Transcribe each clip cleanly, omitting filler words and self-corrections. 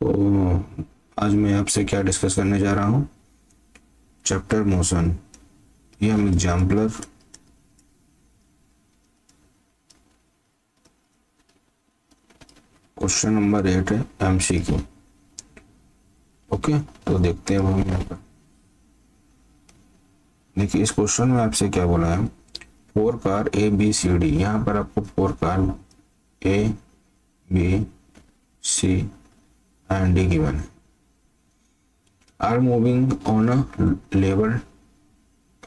तो आज मैं आपसे क्या डिस्कस करने जा रहा हूँ, चैप्टर मोशन। ये हम एग्जाम्पलर क्वेश्चन नंबर 8 है, एमसीक्यू। ओके, तो देखते हैं हम यहाँ पर। देखिए इस क्वेश्चन में आपसे क्या बोला है, 4 car A B C D. यहाँ पर आपको 4 car A B C and D given है, are moving on a level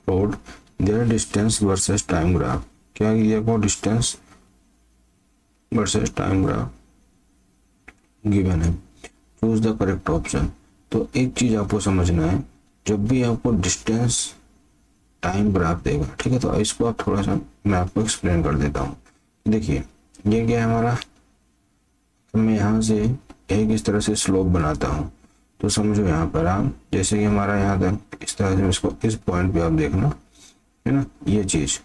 road, their distance versus time graph. क्या दिया को distance versus time graph given है, चूज द करेक्ट ऑप्शन। तो एक चीज आपको समझना है, जब भी आपको डिस्टेंस टाइम ग्राफ देगा, ठीक है, तो इसको आप थोड़ा सा मैं आपको एक्सप्लेन कर देता हूँ। देखिए ये क्या है हमारा, मैं यहाँ से एक इस तरह से स्लोप बनाता हूँ, तो समझो यहाँ पर आप जैसे कि हमारा यहाँ तक इस तरह से, इसको इस पॉइंट पे आप देखना है ना, ये चीज,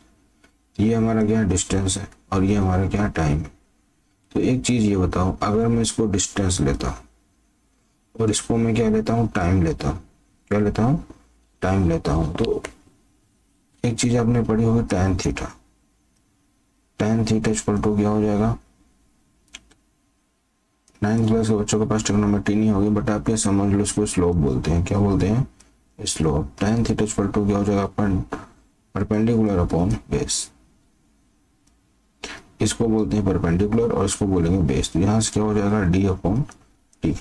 ये हमारा क्या डिस्टेंस है और ये हमारा क्या टाइम है। तो एक चीज ये बताओ, अगर मैं इसको डिस्टेंस लेता हूँ और इसको मैं क्या लेता हूँ, टाइम लेता हूँ, क्या लेता हूँ, टाइम लेता हूँ, तो एक चीज आपने पढ़ी होगी tan theta. tan theta equal to क्या हो जाएगा, 9th क्लास के बच्चों के पास ट्रिग्नोमेट्री नहीं होगी, बट आप ये समझ लो, इसको स्लोप बोलते हैं। क्या बोलते हैं, slope. tan theta equal to क्या हो जाएगा, परपेंडिकुलर अपॉन बेस। इसको बोलते हैं परपेंडिकुलर और इसको बोलेंगे बेस। तो यहाँ से क्या हो जाएगा, डी अपॉन टी।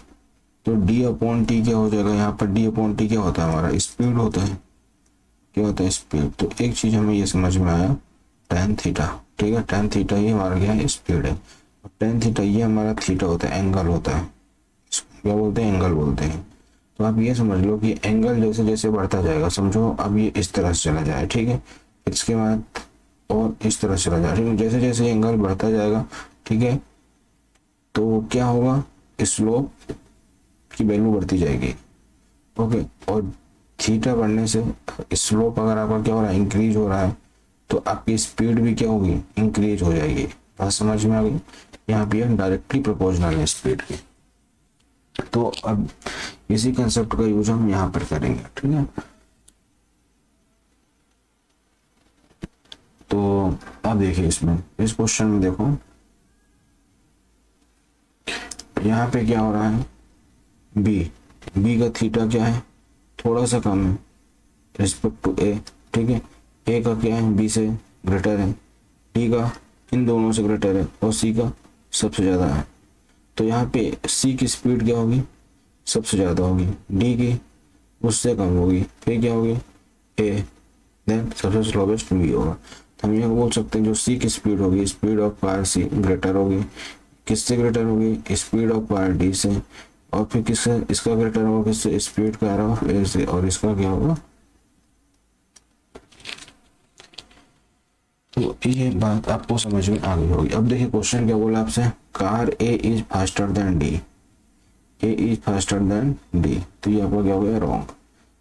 तो डी अपॉन टी क्या हो जाएगा, यहाँ पर डी अपॉन टी क्या होता है, हमारा स्पीड होता है। क्या होता है, स्पीड। तो एक चीज हमें ये समझ में आया, tan थीटा, ठीक है, tan थीटा ये हमारा क्या है, स्पीड है। और tan थीटा ये हमारा थीटा होता है, एंगल होता है। क्या बोलते हैं, एंगल बोलते हैं। तो आप ये समझ लो कि एंगल जैसे जैसे बढ़ता जाएगा, समझो अब ये इस तरह से चला जाए, ठीक है, इसके बाद और इस तरह से चला जाए, ठीक है, जैसे जैसे एंगल बढ़ता जाएगा, ठीक है, तो क्या होगा, स्लोप की वैल्यू बढ़ती जाएगी। ओके, और थीटा बढ़ने से स्लोप अगर आपका क्या हो रहा है, इंक्रीज हो रहा है, तो आपकी स्पीड भी क्या होगी, इंक्रीज हो जाएगी। बात समझ में आ गई। यहाँ पे डायरेक्टली प्रोपोर्शनल है स्पीड की। तो अब इसी कंसेप्ट का यूज हम यहाँ पर करेंगे, ठीक है। तो अब देखिए इसमें, इस क्वेश्चन में देखो यहाँ पे क्या हो रहा है, बी का थीटा क्या है, थोड़ा सा कम है रिस्पेक्ट टू ए, ठीक है। ए का क्या है, बी से ग्रेटर है, डी का इन दोनों से ग्रेटर है, और सी का सबसे ज्यादा है। तो यहाँ पे सी की स्पीड क्या होगी, सबसे ज्यादा होगी, डी की उससे कम होगी, फिर क्या होगी, ए, देन सबसे स्लोवेस्ट बी होगा। तो हम ये बोल सकते हैं जो सी की स्पीड होगी, speed of car C greater होगी, किससे ग्रेटर होगी, स्पीड ऑफ कार डी से, और फिर किससे, इसका ग्रेटर होगा किससे, स्पीड कार ऑफ ए से, और इसका क्या होगा। तो ये बात आपको समझ में आ गई होगी। अब देखिए क्वेश्चन क्या बोला आपसे, car A is faster than D, A is faster than D. तो ये आपका क्या हो गया, wrong.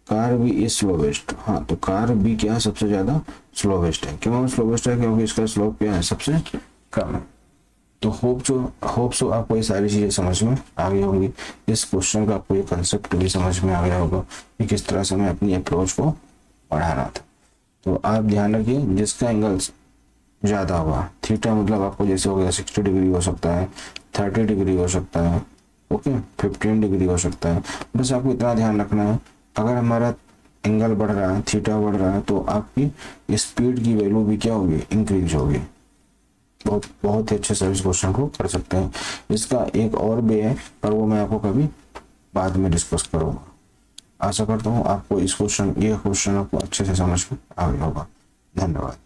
Car B is slowest, हाँ, तो कार बी क्या सबसे ज्यादा स्लोवेस्ट है। क्यों स्लोवेस्ट है, क्योंकि इसका स्लोप क्या है, सबसे कम है। तो होप सो आपको ये सारी चीजें समझ में आ गई होंगी। इस क्वेश्चन का आपको ये कंसेप्ट भी समझ में आ गया होगा कि किस तरह से मैं अपनी अप्रोच को बढ़ा रहा था। तो आप ध्यान रखिए, जिसका एंगल ज्यादा होगा, थीटा मतलब आपको जैसे हो गया 60 डिग्री हो सकता है, 30 डिग्री हो सकता है, ओके, 15 डिग्री हो सकता है। बस आपको इतना ध्यान रखना है, अगर हमारा एंगल बढ़ रहा है, थीटा बढ़ रहा है, तो आपकी स्पीड की वैल्यू भी क्या होगी, इंक्रीज होगी। बहुत ही अच्छे से इस क्वेश्चन को कर सकते हैं। इसका एक और वे है, पर वो मैं आपको कभी बाद में डिस्कस करूंगा। आशा करता हूँ आपको ये क्वेश्चन आपको अच्छे से समझ में आ गया होगा। धन्यवाद।